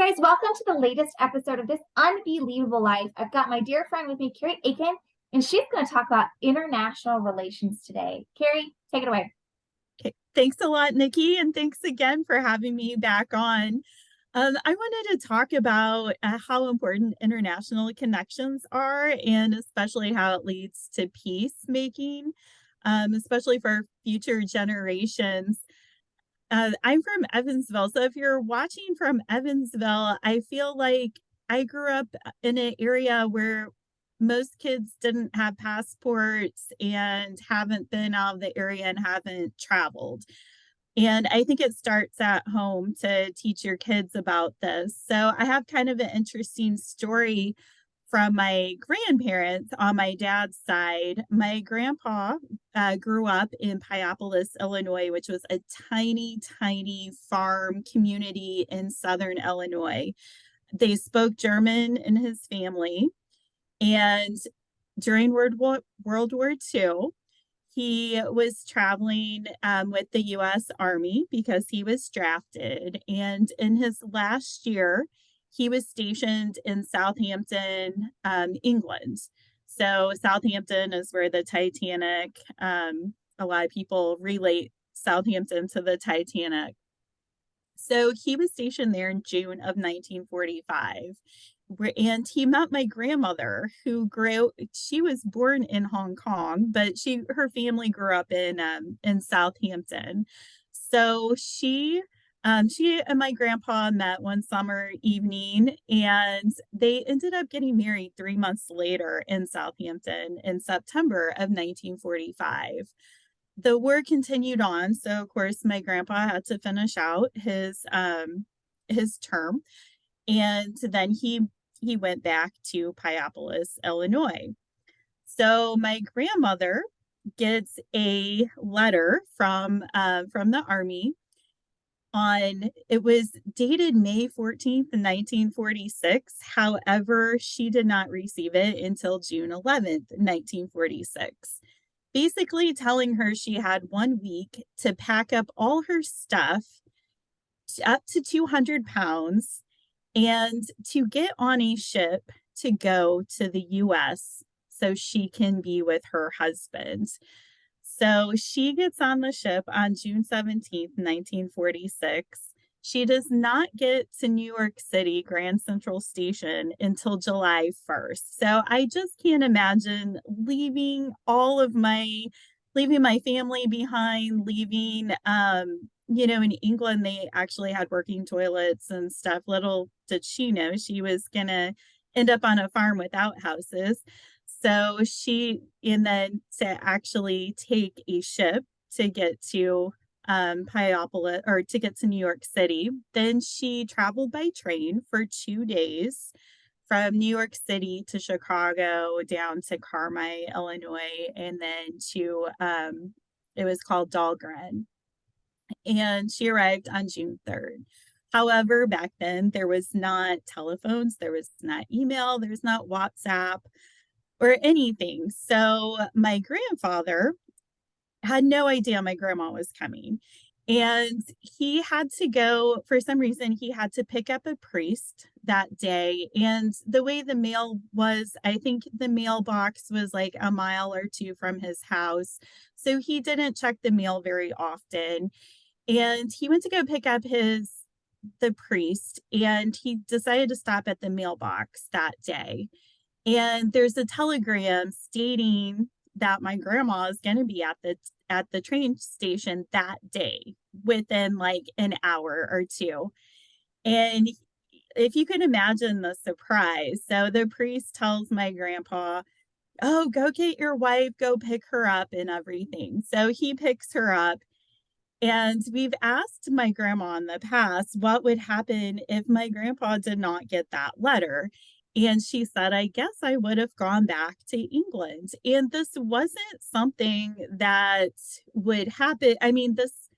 guys, welcome to the latest episode of this Unbelievable Life. I've got my dear friend with me, Kari Akin, and she's going to talk about international relations today. Kari, take it away. Okay. Thanks a lot, Nikki, and thanks again for having me back on. I wanted to talk about how important international connections are, and especially how it leads to peacemaking, especially for future generations. I'm from Evansville, so if you're watching from Evansville, I feel like I grew up in an area where most kids didn't have passports and haven't been out of the area and haven't traveled. And I think it starts at home to teach your kids about this. So I have kind of an interesting story from my grandparents on my dad's side. My grandpa grew up in Pyopolis, Illinois, which was a tiny, tiny farm community in southern Illinois. They spoke German in his family. And during World War II, he was traveling with the U.S. Army because he was drafted. And in his last year, he was stationed in Southampton, England. So Southampton is where the Titanic, a lot of people relate Southampton to the Titanic. So he was stationed there in June of 1945. And he met my grandmother she was born in Hong Kong, but her family grew up in Southampton. So she and my grandpa met one summer evening, and they ended up getting married 3 months later in Southampton in September of 1945. The war continued on, so of course my grandpa had to finish out his term, and then he went back to Pyopolis, Illinois. So my grandmother gets a letter from the army. It was dated May 14th, 1946. However, she did not receive it until June 11th, 1946, basically telling her she had 1 week to pack up all her stuff, up to 200 pounds, and to get on a ship to go to the US so she can be with her husband. So she gets on the ship on June 17th, 1946. She does not get to New York City Grand Central Station until July 1st. So I just can't imagine leaving my family behind, in England, they actually had working toilets and stuff. Little did she know she was going to end up on a farm without houses. And then to actually take a ship to get to Pyopolis, or to get to New York City, then she traveled by train for 2 days from New York City to Chicago, down to Carmi, Illinois, and then it was called Dahlgren. And she arrived on June 3rd. However, back then there was not telephones, there was not email, there's not WhatsApp or anything. So my grandfather had no idea my grandma was coming. And he had to go, for some reason, he had to pick up a priest that day. And the way the mail was, I think the mailbox was like a mile or two from his house. So he didn't check the mail very often. And he went to go pick up the priest, and he decided to stop at the mailbox that day. And there's a telegram stating that my grandma is going to be at the train station that day within like an hour or two. And if you can imagine the surprise. So the priest tells my grandpa, "Oh, go get your wife, go pick her up and everything." So he picks her up. And we've asked my grandma in the past what would happen if my grandpa did not get that letter. And she said, "I guess I would have gone back to England." And this wasn't something that would happen. I mean, this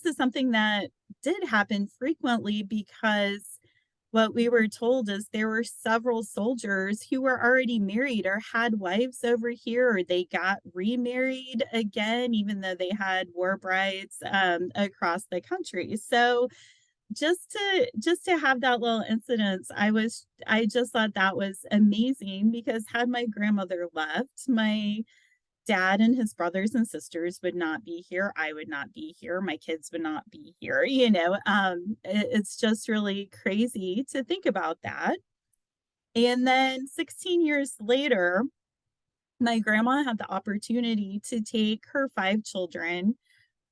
is something that did happen frequently, because what we were told is there were several soldiers who were already married or had wives over here, or they got remarried again, even though they had war brides across the country. So just to have that little incident, I just thought that was amazing because had my grandmother left, my dad and his brothers and sisters would not be here. I would not be here. My kids would not be here. It's just really crazy to think about that. And then 16 years later, my grandma had the opportunity to take her 5 children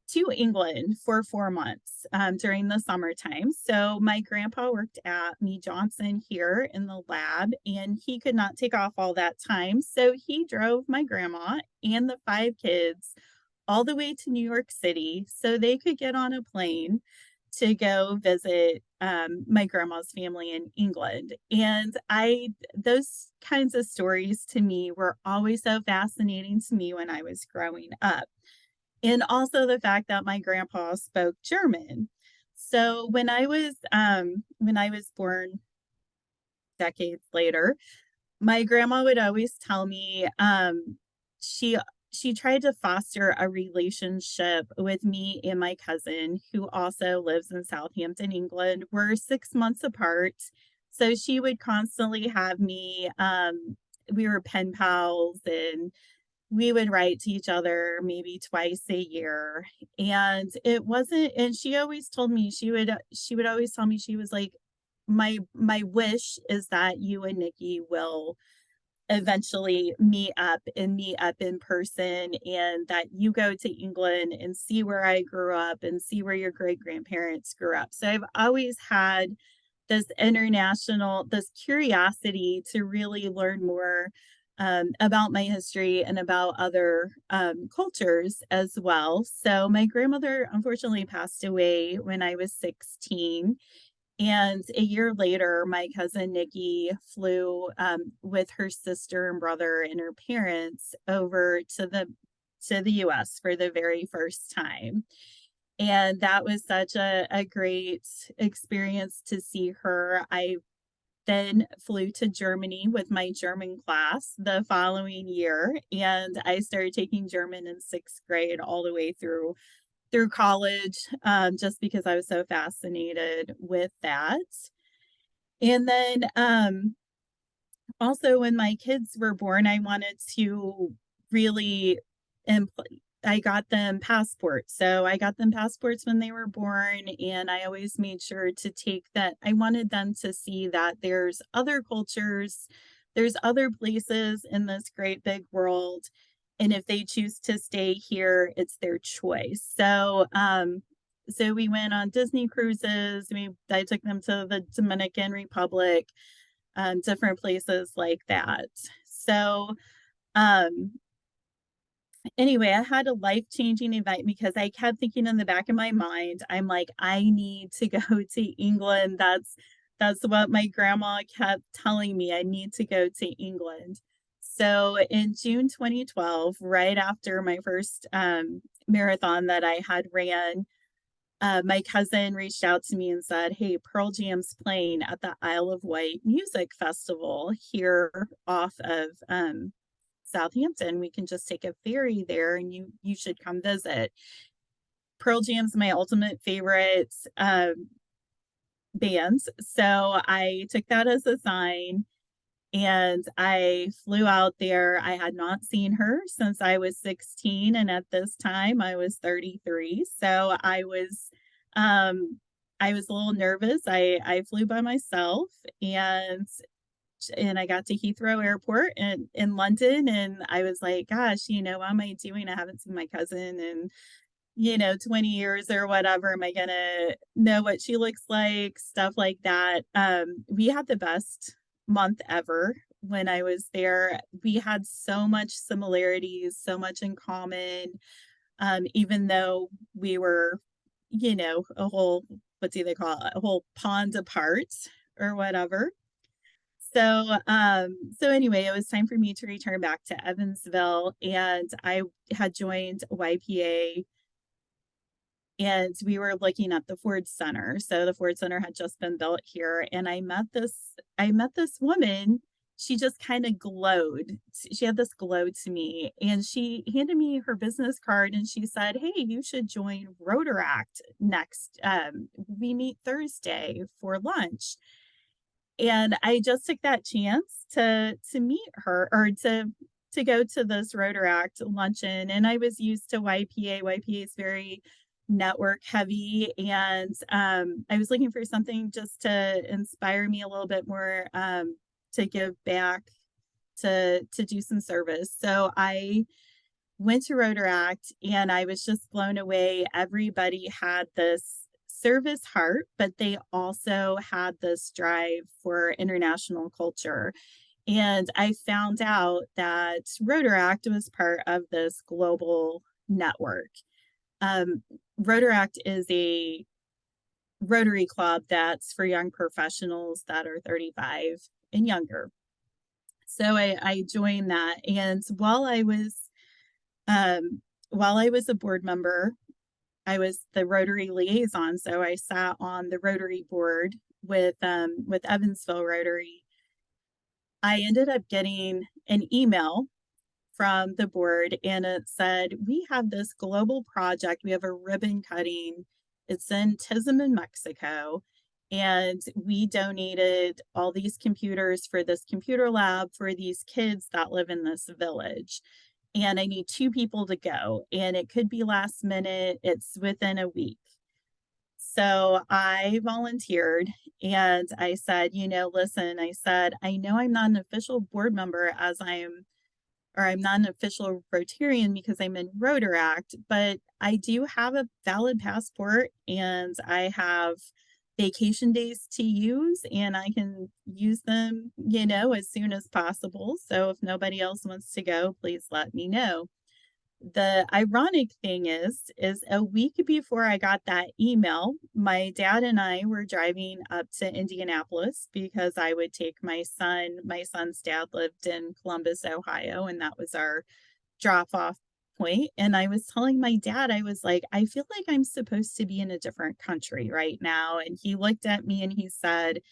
to England for 4 months during the summertime. So my grandpa worked at Me Johnson here in the lab, and he could not take off all that time. So he drove my grandma and the 5 kids all the way to New York City so they could get on a plane to go visit my grandma's family in England. And those kinds of stories to me were always so fascinating to me when I was growing up. And also the fact that my grandpa spoke German. So when I was born decades later, my grandma would always tell me, she she tried to foster a relationship with me and my cousin, who also lives in Southampton, England. We're 6 months apart, so she would constantly have me, we were pen pals, and we would write to each other maybe twice a year, and it wasn't and she would always tell me, she was like, my wish is that you and Nikki will eventually meet up in person, and that you go to England and see where I grew up and see where your great grandparents grew up. So I've always had this curiosity to really learn more about my history and about other cultures as well. So my grandmother unfortunately passed away when I was 16, and a year later, my cousin Nikki flew with her sister and brother and her parents over to the US for the very first time. And that was such a great experience to see her. I then flew to Germany with my German class the following year, and I started taking German in 6th grade all the way through college, just because I was so fascinated with that. And then also, when my kids were born, I wanted to really I got them passports. So I got them passports when they were born, and I always made sure to take that. I wanted them to see that there's other cultures, there's other places in this great big world, and if they choose to stay here, it's their choice. So we went on Disney cruises. I took them to the Dominican Republic, different places like that. So, um, anyway, I had a life-changing event because I kept thinking in the back of my mind, I'm like, I need to go to England. That's what my grandma kept telling me. I need to go to England. So in June 2012, right after my first marathon that I had ran, my cousin reached out to me and said, "Hey, Pearl Jam's playing at the Isle of Wight Music Festival here off of Southampton. We can just take a ferry there, and you should come visit." Pearl Jam's my ultimate favorite band, so I took that as a sign, and I flew out there. I had not seen her since I was 16, and at this time I was 33. So I was a little nervous. I flew by myself, and I got to Heathrow Airport in London, and I was like, gosh, what am I doing? I haven't seen my cousin in 20 years or whatever. Am I gonna know what she looks like? Stuff like that. We had the best month ever when I was there. We had so much similarities, so much in common, even though we were, a whole, what do they call it? A whole pond apart or whatever. So anyway, it was time for me to return back to Evansville, and I had joined YPA, and we were looking at the Ford Center. So the Ford Center had just been built here, and I met this woman she just kind of glowed. She had this glow to me, and she handed me her business card and she said, "Hey, you should join Rotaract next. We meet Thursday for lunch." And I just took that chance to meet her, or to go to this Rotaract luncheon. And I was used to YPA. YPA is very network heavy, and I was looking for something just to inspire me a little bit more, to give back, to do some service. So I went to Rotaract and I was just blown away. Everybody had this service heart, but they also had this drive for international culture. And I found out that Rotaract was part of this global network. Um, Rotaract is a Rotary club that's for young professionals that are 35 and younger. So I joined that. And while I was a board member, I was the Rotary liaison. So I sat on the Rotary board with Evansville Rotary. I ended up getting an email from the board, and it said, "We have this global project. We have a ribbon cutting. It's in Tizimin, Mexico. And we donated all these computers for this computer lab for these kids that live in this village. And I need two people to go. And it could be last minute, it's within a week." So I volunteered and I said, listen, I said, "I know I'm not an official board member or I'm not an official Rotarian because I'm in Rotaract, but I do have a valid passport and I have vacation days to use and I can use them, as soon as possible. So if nobody else wants to go, please let me know." The ironic thing is a week before I got that email, my dad and I were driving up to Indianapolis because I would take my son. My son's dad lived in Columbus, Ohio, and that was our drop off point. And I was telling my dad, I was like, "I feel like I'm supposed to be in a different country right now." And he looked at me and he said,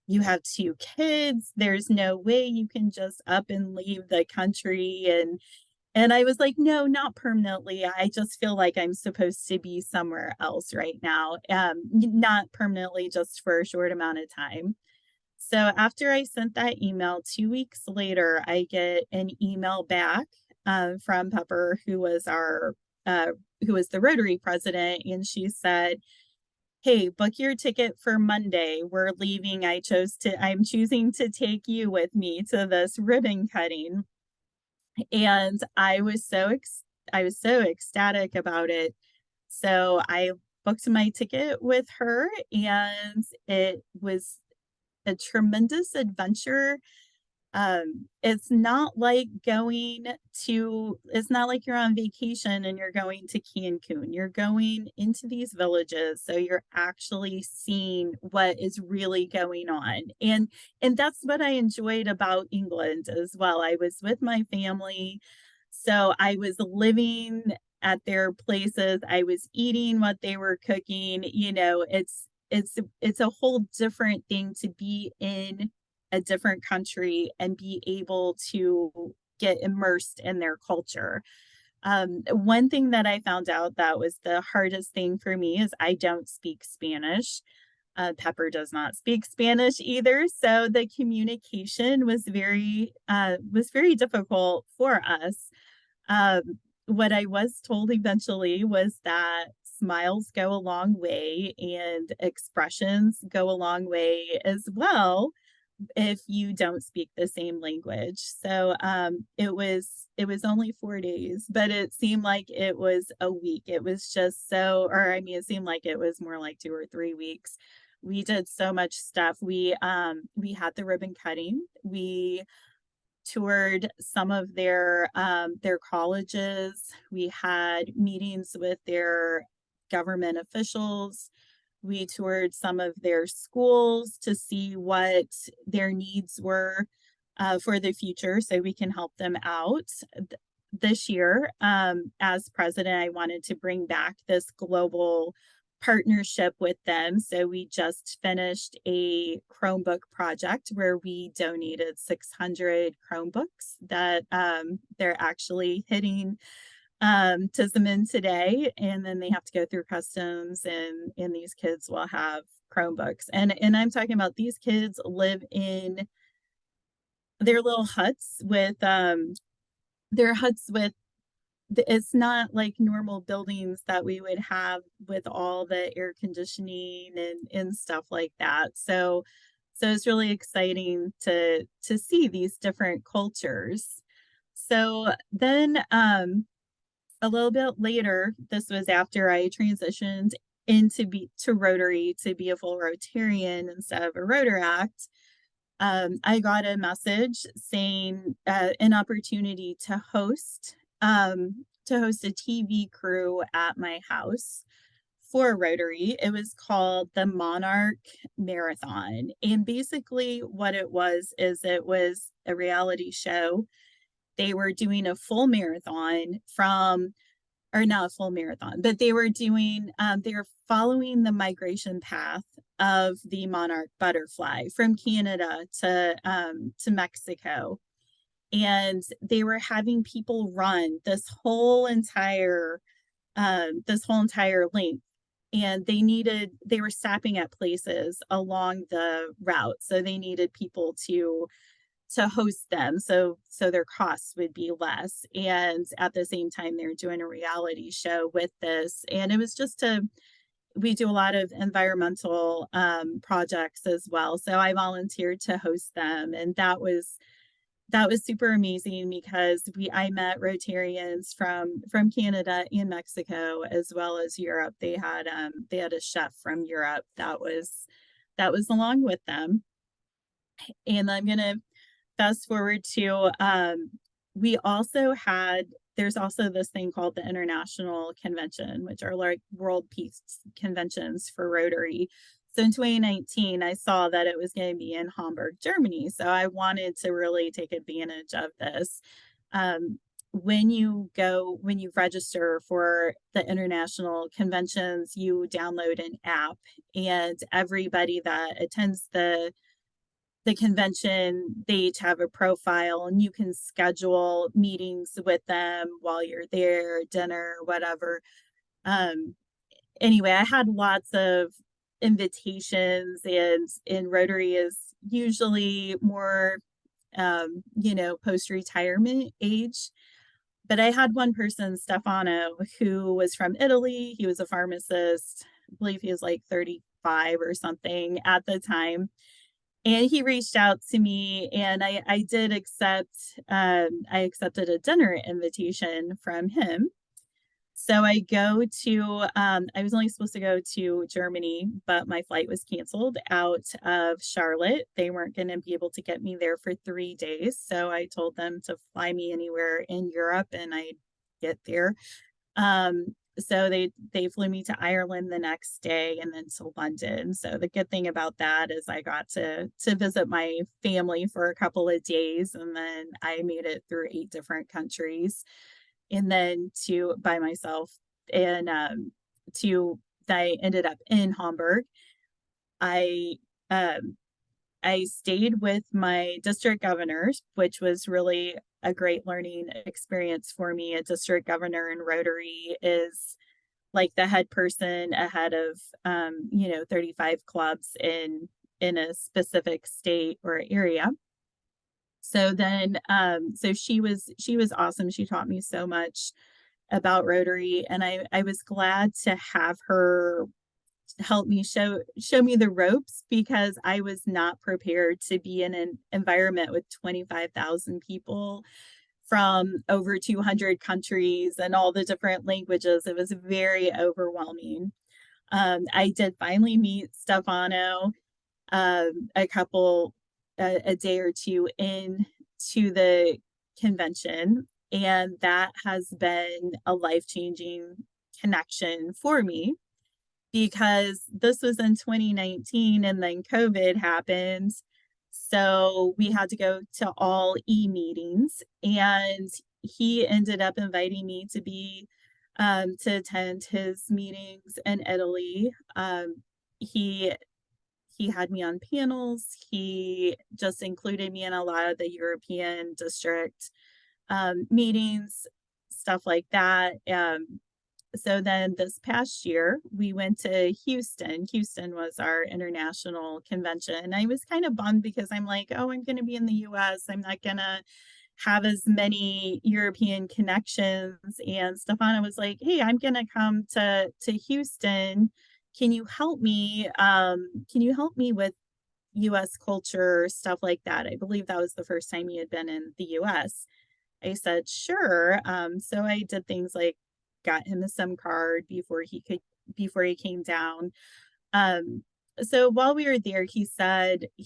"You have two kids. There's no way you can just up and leave the country." And I was like, "No, not permanently. I just feel like I'm supposed to be somewhere else right now. Not permanently, just for a short amount of time." So after I sent that email, 2 weeks later, I get an email back from Pepper, uh, who was the Rotary president, and she said, "Hey, book your ticket for Monday. We're leaving. I'm choosing to take you with me to this ribbon cutting." And I was so ecstatic about it. So I booked my ticket with her, and it was a tremendous adventure. It's not like you're on vacation and you're going to Cancun. You're going into these villages, so you're actually seeing what is really going on. And that's what I enjoyed about England as well. I was with my family, so I was living at their places. I was eating what they were cooking. It's a whole different thing to be in a different country and be able to get immersed in their culture. One thing that I found out that was the hardest thing for me is I don't speak Spanish. Pepper does not speak Spanish either, so the communication was very difficult for us. What I was told eventually was that smiles go a long way and expressions go a long way as well if you don't speak the same language. So it was only 4 days, but it seemed like it was a week. It was just so, or I mean, it seemed like it was more like 2 or 3 weeks. We did so much stuff. We had the ribbon cutting. We toured some of their colleges. We had meetings with their government officials. We toured some of their schools to see what their needs were for the future so we can help them out. This year, as president, I wanted to bring back this global partnership with them. So we just finished a Chromebook project where we donated 600 Chromebooks that they're actually hitting Tisman today, and then they have to go through customs, and these kids will have Chromebooks. And I'm talking about these kids live in their little huts with their huts with it's not like normal buildings that we would have with all the air conditioning and stuff like that. So it's really exciting to see these different cultures. So then a little bit later, this was after I transitioned to Rotary to be a full Rotarian instead of a Rotaract. I got a message saying an opportunity to host a TV crew at my house for Rotary. It was called the Monarch Marathon, and basically what it was is it was a reality show. They were doing a full marathon from or not a full marathon, but they were following the migration path of the monarch butterfly from Canada to Mexico. And they were having people run this whole entire length. And they were stopping at places along the route. So they needed people to host them so their costs would be less, and at the same time they're doing a reality show with this. And it was just we do a lot of environmental projects as well, so I volunteered to host them, and that was super amazing because I met Rotarians from Canada and Mexico as well as Europe. They had a chef from Europe that was along with them. And I'm gonna fast forward to we also had there's also this thing called the International Convention, which are like world peace conventions for Rotary. So in 2019, I saw that it was going to be in Hamburg, Germany. So I wanted to really take advantage of this. When you register for the international conventions, you download an app, and everybody that attends the convention, they each have a profile, and you can schedule meetings with them while you're there, dinner, whatever. Um, anyway, I had lots of invitations, and Rotary is usually more, post retirement age. But I had one person, Stefano, who was from Italy. He was a pharmacist. I believe he was like 35 or something at the time, and he reached out to me, and I did I accepted a dinner invitation from him. So I was only supposed to go to Germany, but my flight was canceled out of Charlotte. They weren't going to be able to get me there for 3 days. So I told them to fly me anywhere in Europe and I'd get there. So they flew me to Ireland the next day and then to London. So the good thing about that is I got to visit my family for a couple of days, and then I made it through 8 different countries, and then to by myself, and to I ended up in Hamburg. I um I stayed with my district governors, which was really a great learning experience for me. A district governor in Rotary is like the head person ahead of 35 clubs in a specific state or area. So then she was awesome. She taught me so much about Rotary, and I was glad to have her help me show me the ropes, because I was not prepared to be in an environment with 25,000 people from over 200 countries and all the different languages. It was very overwhelming. I did finally meet Stefano a couple a day or two in to the convention, and that has been a life-changing connection for me, because this was in 2019 and then COVID happened. So we had to go to all e meetings, and he ended up inviting me to be to attend his meetings in Italy. He he had me on panels. He just included me in a lot of the European district meetings, stuff like that. So then this past year, we went to Houston. Houston was our international convention. And I was kind of bummed because I'm like, oh, I'm going to be in the US. I'm not going to have as many European connections. And Stefana was like, hey, I'm going to come to Houston. Can you help me? Can you help me with US culture, stuff like that? I believe that was the first time he had been in the US. I said, sure. So I did things like got him a SIM card before he came down. Um, so while we were there, he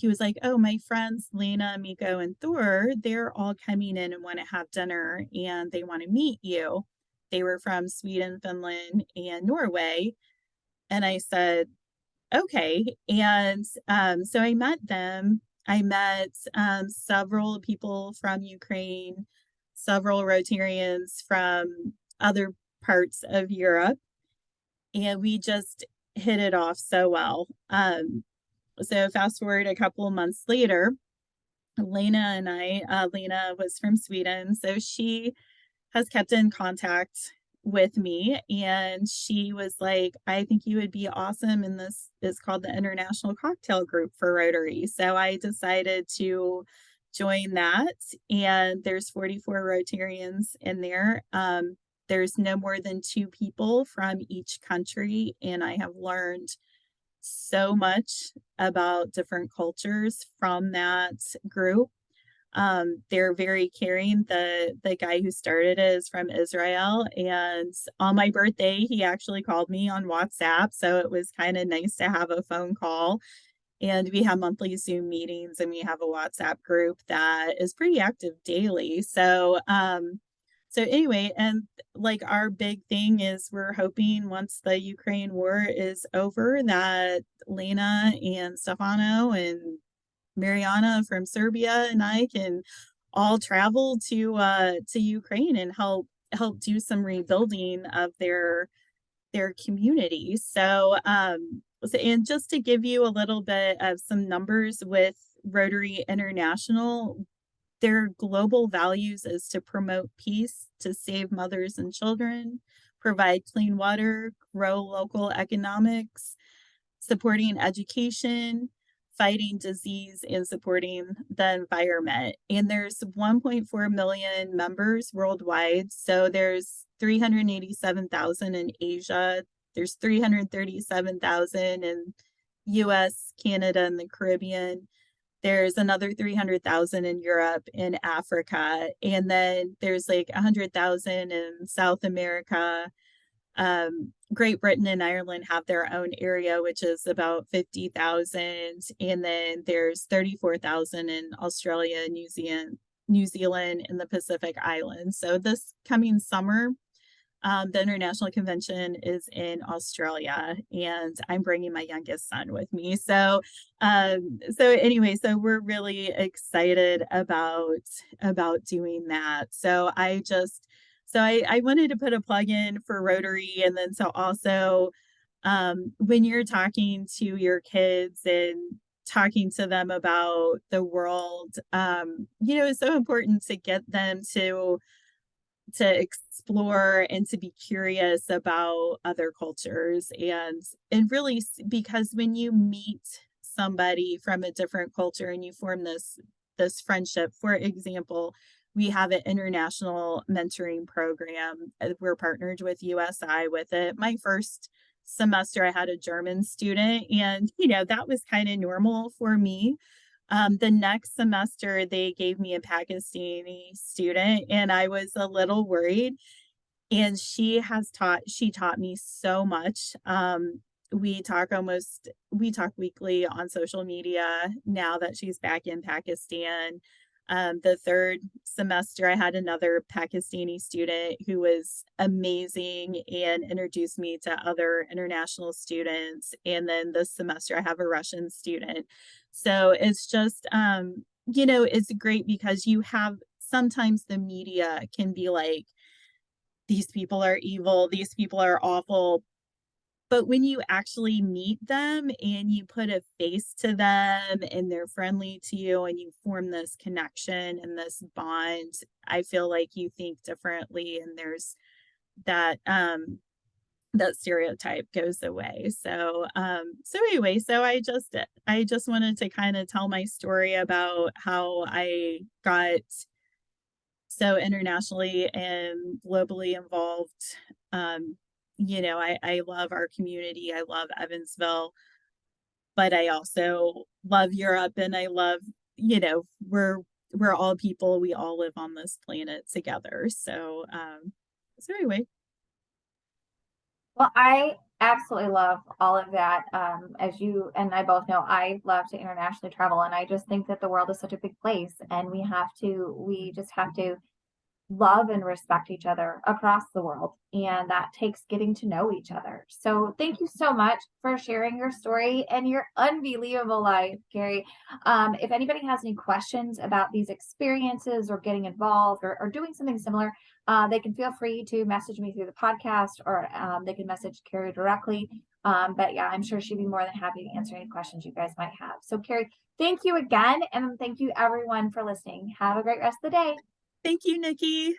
was like, oh, my friends, Lena, Miko, and Thor, they're all coming in and want to have dinner and they want to meet you. They were from Sweden, Finland, and Norway. And I said, okay. And so I met them. I met several people from Ukraine, several Rotarians from other parts of Europe, and we just hit it off so well. So fast forward a couple of months later, Lena was from Sweden, so she has kept in contact with me, and she was like, I think you would be awesome in this is called the International Cocktail Group for Rotary. So I decided to join that, and there's 44 Rotarians in there. There's no more than two people from each country, and I have learned so much about different cultures from that group. They're very caring. The guy who started it is from Israel, and on my birthday, he actually called me on WhatsApp, so it was kind of nice to have a phone call. And we have monthly Zoom meetings, and we have a WhatsApp group that is pretty active daily. So anyway, and like our big thing is we're hoping once the Ukraine war is over that Lena and Stefano and Mariana from Serbia and I can all travel to Ukraine and help do some rebuilding of their community. And just to give you a little bit of some numbers with Rotary International, their global values is to promote peace, to save mothers and children, provide clean water, grow local economics, supporting education, fighting disease, and supporting the environment. And there's 1.4 million members worldwide. So there's 387,000 in Asia. There's 337,000 in US, Canada, and the Caribbean. There's another 300,000 in Europe and Africa. And then there's like 100,000 in South America. Great Britain and Ireland have their own area, which is about 50,000. And then there's 34,000 in Australia, New Zealand, and the Pacific Islands. So this coming summer, the international convention is in Australia, and I'm bringing my youngest son with me. So anyway, so we're really excited about doing that. So I wanted to put a plug in for Rotary, and then so also when you're talking to your kids and talking to them about the world, it's so important to get them to explore and to be curious about other cultures and really because when you meet somebody from a different culture and you form this friendship. For example, we have an international mentoring program. We're partnered with USI with it. My first semester I had a German student, and that was kind of normal for me. The next semester, they gave me a Pakistani student, and I was a little worried. And she taught me so much. We talk weekly on social media now that she's back in Pakistan. The third semester, I had another Pakistani student who was amazing and introduced me to other international students. And then this semester, I have a Russian student. So it's just, it's great because you have sometimes the media can be like, these people are evil, these people are awful. But when you actually meet them and you put a face to them and they're friendly to you and you form this connection and this bond, I feel like you think differently and there's that that stereotype goes away. So anyway, so I just wanted to kind of tell my story about how I got so internationally and globally involved. Um, I love our community. I love Evansville, but I also love Europe and I love, we're all people. We all live on this planet together. So anyway, Well, I absolutely love all of that. As you and I both know, I love to internationally travel, and I just think that the world is such a big place, and we just have to love and respect each other across the world. And that takes getting to know each other. So thank you so much for sharing your story and your unbelievable life, Kari. If anybody has any questions about these experiences or getting involved or doing something similar, they can feel free to message me through the podcast or they can message Kari directly. But yeah, I'm sure she'd be more than happy to answer any questions you guys might have. So, Kari, thank you again. And thank you everyone for listening. Have a great rest of the day. thank you, Nikki.